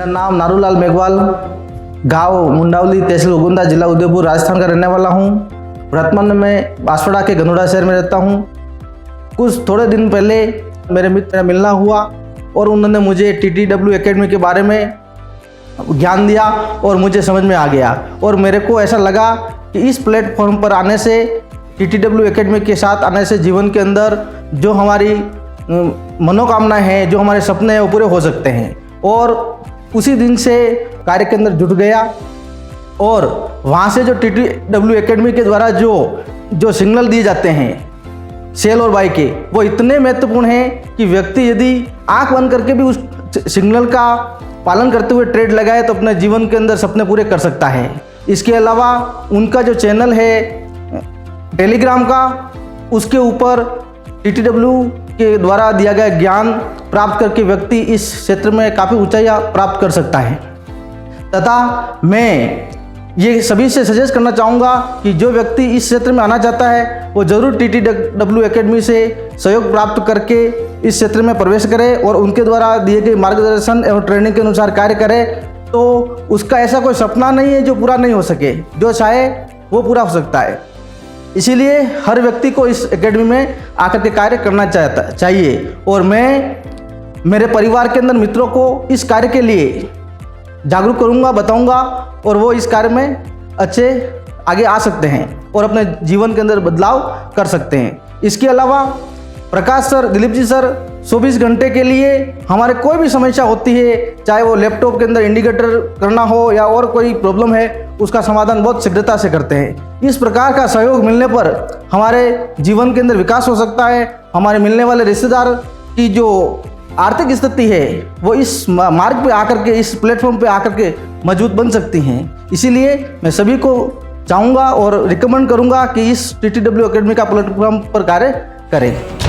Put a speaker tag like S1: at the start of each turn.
S1: मेरा नाम नारूलाल मेघवाल, गांव मुंडावली, तहसील उगुंदा, जिला उदयपुर, राजस्थान का रहने वाला हूं। वर्तमान में मैं बांसवाड़ा के गनोड़ा शहर में रहता हूं। कुछ थोड़े दिन पहले मेरे मित्र से मिलना हुआ और उन्होंने मुझे TTW एकेडमी के बारे में ज्ञान दिया और मुझे समझ में आ गया और मेरे को ऐसा लगा कि इस प्लेटफॉर्म पर आने से, TTW एकेडमी के साथ आने से जीवन के अंदर जो हमारी मनोकामनाएं हैं, जो हमारे सपने हैं, वो पूरे हो सकते हैं। और उसी दिन से कार्य के अंदर जुट गया और वहाँ से जो TTW एकेडमी के द्वारा जो सिग्नल दिए जाते हैं सेल और बाई के, वो इतने महत्वपूर्ण हैं कि व्यक्ति यदि आंख बंद करके भी उस सिग्नल का पालन करते हुए ट्रेड लगाए तो अपने जीवन के अंदर सपने पूरे कर सकता है। इसके अलावा उनका जो चैनल है टेलीग्राम का, उसके ऊपर TTW के द्वारा दिया गया ज्ञान प्राप्त करके व्यक्ति इस क्षेत्र में काफ़ी ऊंचाइयां प्राप्त कर सकता है। तथा मैं ये सभी से सजेस्ट करना चाहूँगा कि जो व्यक्ति इस क्षेत्र में आना चाहता है वो ज़रूर TTW एकेडमी से सहयोग प्राप्त करके इस क्षेत्र में प्रवेश करे और उनके द्वारा दिए गए मार्गदर्शन एवं ट्रेनिंग के अनुसार कार्य करे। तो उसका ऐसा कोई सपना नहीं है जो पूरा नहीं हो सके, जो चाहे वो पूरा हो सकता है। इसीलिए हर व्यक्ति को इस एकेडमी में आकर के कार्य करना चाहिए और मैं मेरे परिवार के अंदर मित्रों को इस कार्य के लिए जागरूक करूंगा, बताऊंगा और वो इस कार्य में अच्छे आगे आ सकते हैं और अपने जीवन के अंदर बदलाव कर सकते हैं। इसके अलावा प्रकाश सर, दिलीप जी सर 24 घंटे के लिए हमारे कोई भी समस्या होती है, चाहे वो लैपटॉप के अंदर इंडिकेटर करना हो या और कोई प्रॉब्लम है, उसका समाधान बहुत शीघ्रता से करते हैं। इस प्रकार का सहयोग मिलने पर हमारे जीवन के अंदर विकास हो सकता है। हमारे मिलने वाले रिश्तेदार की जो आर्थिक स्थिति है वो इस मार्ग पे आकर के, इस प्लेटफॉर्म पे आकर के मजबूत बन सकती हैं। इसीलिए मैं सभी को चाहूँगा और रिकमेंड करूँगा कि इस TTW एकेडमी का प्लेटफॉर्म पर कार्य करें।